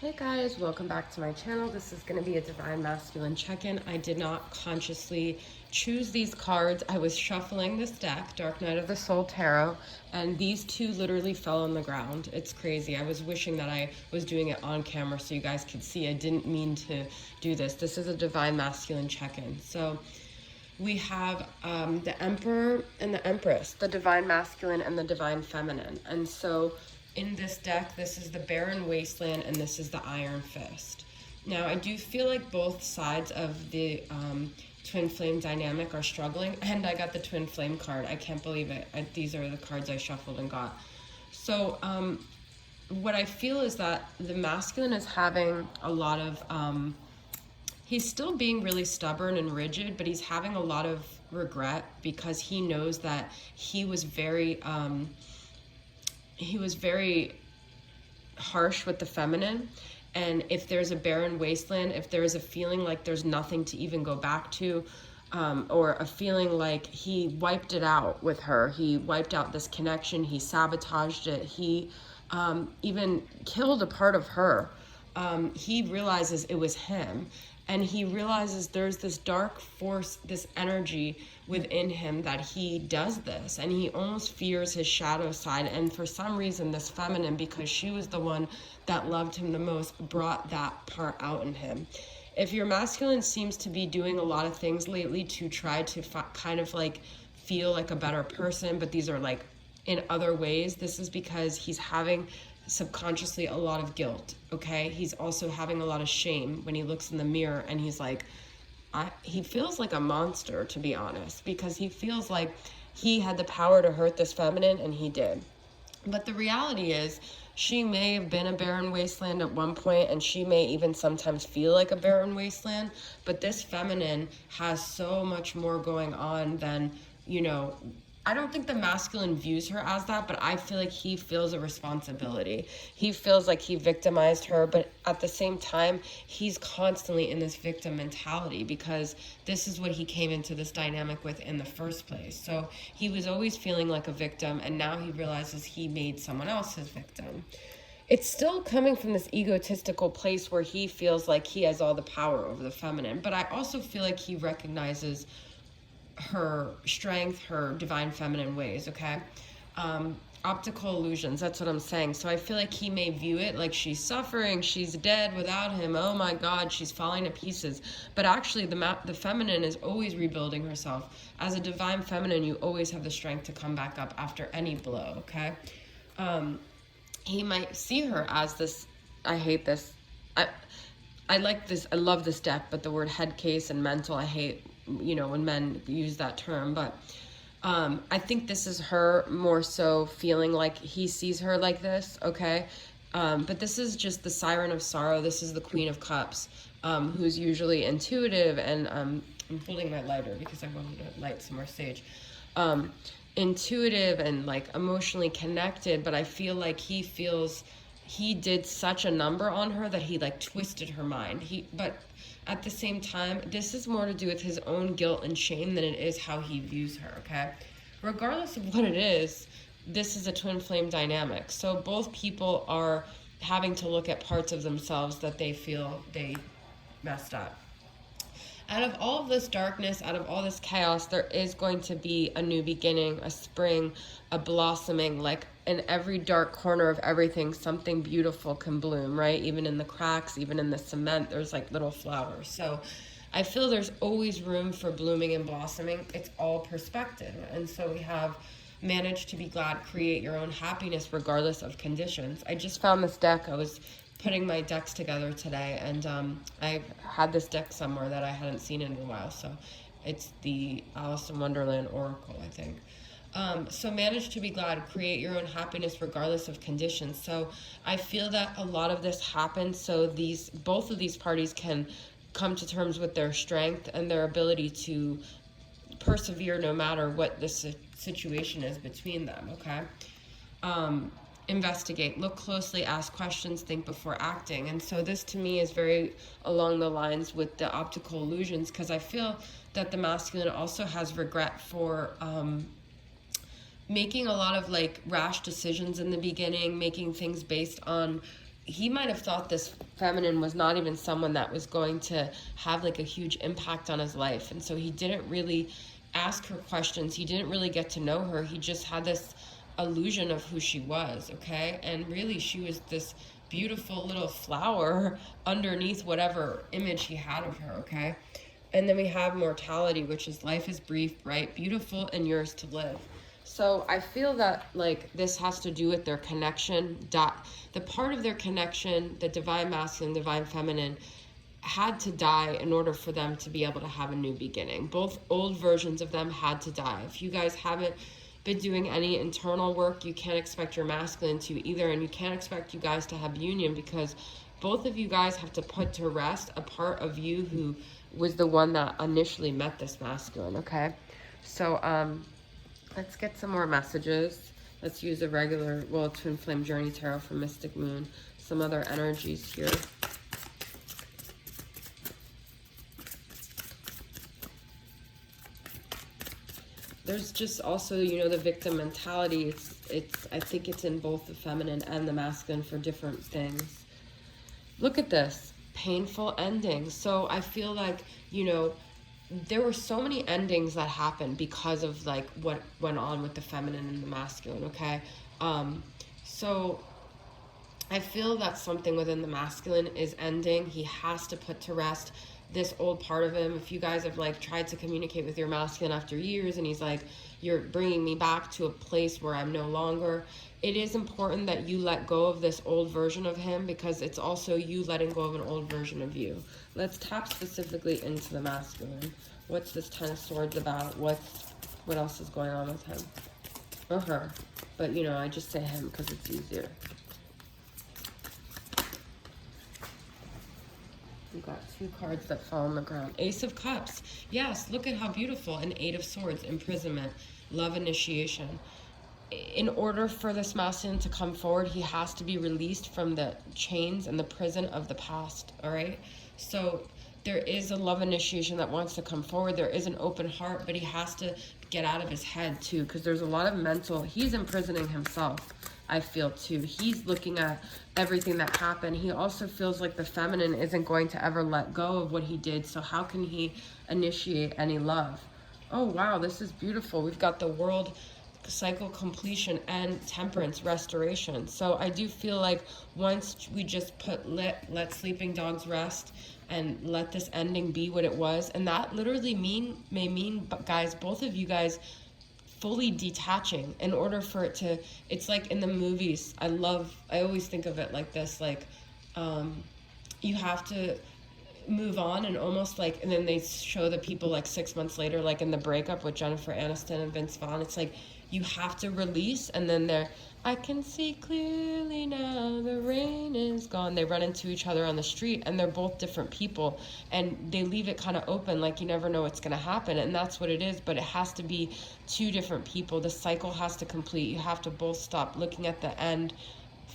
Hey guys, welcome back to my channel. This is going to be a Divine Masculine check-in. I did not consciously choose these cards. I was shuffling this deck, Dark Night of the Soul Tarot, and these two literally fell on the ground. It's crazy. I was wishing that I was doing it on camera so you guys could see. I didn't mean to do this. This is a Divine Masculine check-in. So we have the Emperor and the Empress, the Divine Masculine and the Divine Feminine. And so in this deck, this is the Barren Wasteland and this is the Iron Fist. Now, I do feel like both sides of the Twin Flame dynamic are struggling, and I got the Twin Flame card. I can't believe it. These are the cards I shuffled and got. So what I feel is that the masculine is having a lot of, he's still being really stubborn and rigid, but he's having a lot of regret because he knows that he was very harsh with the feminine. And if there's a barren wasteland, if there is a feeling like there's nothing to even go back to, or a feeling like he wiped it out with her, he wiped out this connection, he sabotaged it, he even killed a part of her, he realizes it was him. And he realizes there's this dark force, this energy within him that he does this. And he almost fears his shadow side. And for some reason, this feminine, because she was the one that loved him the most, brought that part out in him. If your masculine seems to be doing a lot of things lately to try to kind of like feel like a better person, but these are like in other ways, this is because he's having subconsciously a lot of guilt, okay? He's also having a lot of shame when he looks in the mirror and he's like, he feels like a monster, to be honest, because he feels like he had the power to hurt this feminine and he did. But the reality is, she may have been a barren wasteland at one point, and she may even sometimes feel like a barren wasteland, but this feminine has so much more going on than, you know, I don't think the masculine views her as that, but I feel like he feels a responsibility. He feels like he victimized her, but at the same time, he's constantly in this victim mentality because this is what he came into this dynamic with in the first place. So he was always feeling like a victim, and now he realizes he made someone else his victim. It's still coming from this egotistical place where he feels like he has all the power over the feminine, but I also feel like he recognizes her strength, her divine feminine ways, okay? Optical illusions, that's what I'm saying. So I feel like he may view it like she's suffering, she's dead without him, oh my God, she's falling to pieces. But actually the feminine is always rebuilding herself. As a divine feminine, you always have the strength to come back up after any blow, okay? He might see her as this, I hate this, I like this, I love this deck, but the word head case and mental, I hate, you know, when men use that term, but I think this is her more so feeling like he sees her like this, okay? But this is just the Siren of Sorrow. This is the Queen of Cups, who's usually intuitive, and I'm holding my lighter because I wanted to light some more sage. Intuitive and like emotionally connected, but I feel like he feels he did such a number on her that he like twisted her mind. But at the same time, this is more to do with his own guilt and shame than it is how he views her, okay? Regardless of what it is, this is a twin flame dynamic. So both people are having to look at parts of themselves that they feel they messed up. Out of all of this darkness, out of all this chaos, there is going to be a new beginning, a spring, a blossoming. Like in every dark corner of everything, something beautiful can bloom, right? Even in the cracks, even in the cement, there's like little flowers. So I feel there's always room for blooming and blossoming. It's all perspective. And so we have managed to be glad, create your own happiness regardless of conditions. I just found this deck. I was putting my decks together today, and I had this deck somewhere that I hadn't seen in a while, so it's the Alice in Wonderland Oracle, I think. So manage to be glad, create your own happiness regardless of conditions. So I feel that a lot of this happens so both of these parties can come to terms with their strength and their ability to persevere no matter what the situation is between them, okay? Investigate, look closely, ask questions, think before acting. And so this to me is very along the lines with the optical illusions, because I feel that the masculine also has regret for making a lot of like rash decisions in the beginning, making things based on he might have thought this feminine was not even someone that was going to have like a huge impact on his life. And so he didn't really ask her questions. He didn't really get to know her. He just had this illusion of who she was, okay? And really she was this beautiful little flower underneath whatever image he had of her, okay? And then we have mortality, which is life is brief, bright, beautiful, and yours to live. So I feel that like this has to do with their connection. The part of their connection, the divine masculine, divine feminine, had to die in order for them to be able to have a new beginning. Both old versions of them had to die. If you guys haven't been doing any internal work, you can't expect your masculine to either, and you can't expect you guys to have union, because both of you guys have to put to rest a part of you who was the one that initially met this masculine, okay? So let's get some more messages. Let's use a regular, well, Twin Flame Journey Tarot from Mystic Moon. Some other energies here. There's just also, you know, the victim mentality. I think it's in both the feminine and the masculine for different things. Look at this. Painful endings. So I feel like, you know, there were so many endings that happened because of like what went on with the feminine and the masculine, okay? So I feel that something within the masculine is ending. He has to put to rest this old part of him. If you guys have like tried to communicate with your masculine after years and he's like, you're bringing me back to a place where I'm no longer, it is important that you let go of this old version of him, because it's also you letting go of an old version of you. Let's tap specifically into the masculine. What's this Ten of Swords about? What else is going on with him? Or her. But, you know, I just say him because it's easier. We've got two cards that fall on the ground. Ace of Cups. Yes, look at how beautiful. And Eight of Swords. Imprisonment. Love initiation. In order for this masculine to come forward, he has to be released from the chains and the prison of the past, all right? So there is a love initiation that wants to come forward. There is an open heart, but he has to get out of his head too, because there's a lot of mental, he's imprisoning himself, I feel too. He's looking at everything that happened. He also feels like the feminine isn't going to ever let go of what he did, so how can he initiate any love? Oh wow, this is beautiful. We've got the World, cycle completion, and Temperance, restoration. So I do feel like once we just let sleeping dogs rest and let this ending be what it was, and that literally may mean, guys, both of you guys fully detaching in order for it to, it's like in the movies, I always think of it like this, like you have to move on, and almost like, and then they show the people like 6 months later, like in the breakup with Jennifer Aniston and Vince Vaughn, it's like you have to release, and then I can see clearly now, the rain is gone. They run into each other on the street, and they're both different people, and they leave it kind of open, like you never know what's going to happen, and that's what it is. But it has to be two different people. The cycle has to complete. You have to both stop looking at the end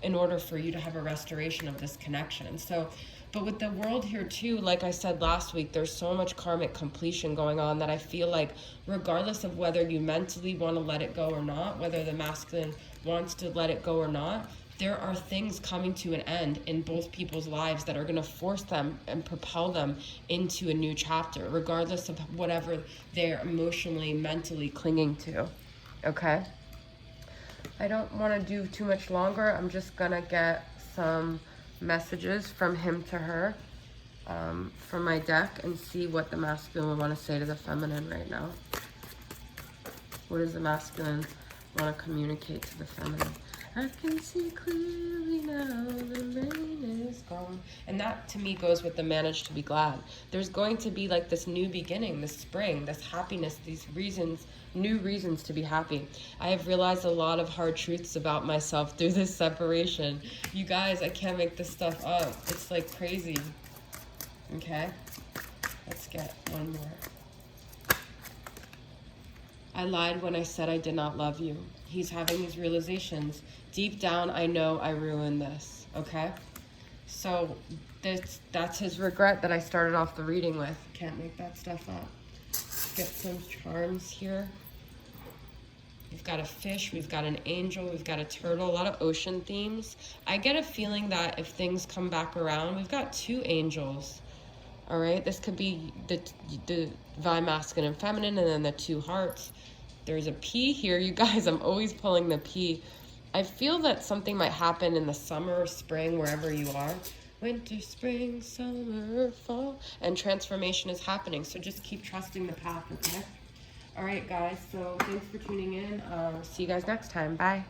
in order for you to have a restoration of this connection. So, but with the World here too, like I said last week, there's so much karmic completion going on that I feel like regardless of whether you mentally want to let it go or not, whether the masculine wants to let it go or not, there are things coming to an end in both people's lives that are going to force them and propel them into a new chapter, regardless of whatever they're emotionally, mentally clinging to. Okay? I don't want to do too much longer. I'm just going to get some messages from him to her from my deck and see what the masculine would want to say to the feminine right now. What does the masculine want to communicate to the feminine? I can see clearly now, the rain is gone. And that to me goes with the manage to be glad. There's going to be like this new beginning, this spring, this happiness, these reasons, new reasons to be happy. I have realized a lot of hard truths about myself through this separation. You guys, I can't make this stuff up. It's like crazy. Okay? Let's get one more. I lied when I said I did not love you. He's having these realizations. Deep down, I know I ruined this, okay? So that's his regret that I started off the reading with. Can't make that stuff up. Get some charms here. We've got a fish, we've got an angel, we've got a turtle, a lot of ocean themes. I get a feeling that if things come back around, we've got 2 angels. All right, this could be the divine masculine and feminine, and then the 2 hearts. There's a P here, you guys. I'm always pulling the P. I feel that something might happen in the summer, spring, wherever you are. Winter, spring, summer, fall, and transformation is happening. So just keep trusting the path, okay? All right, guys. So thanks for tuning in. See you guys next time. Bye.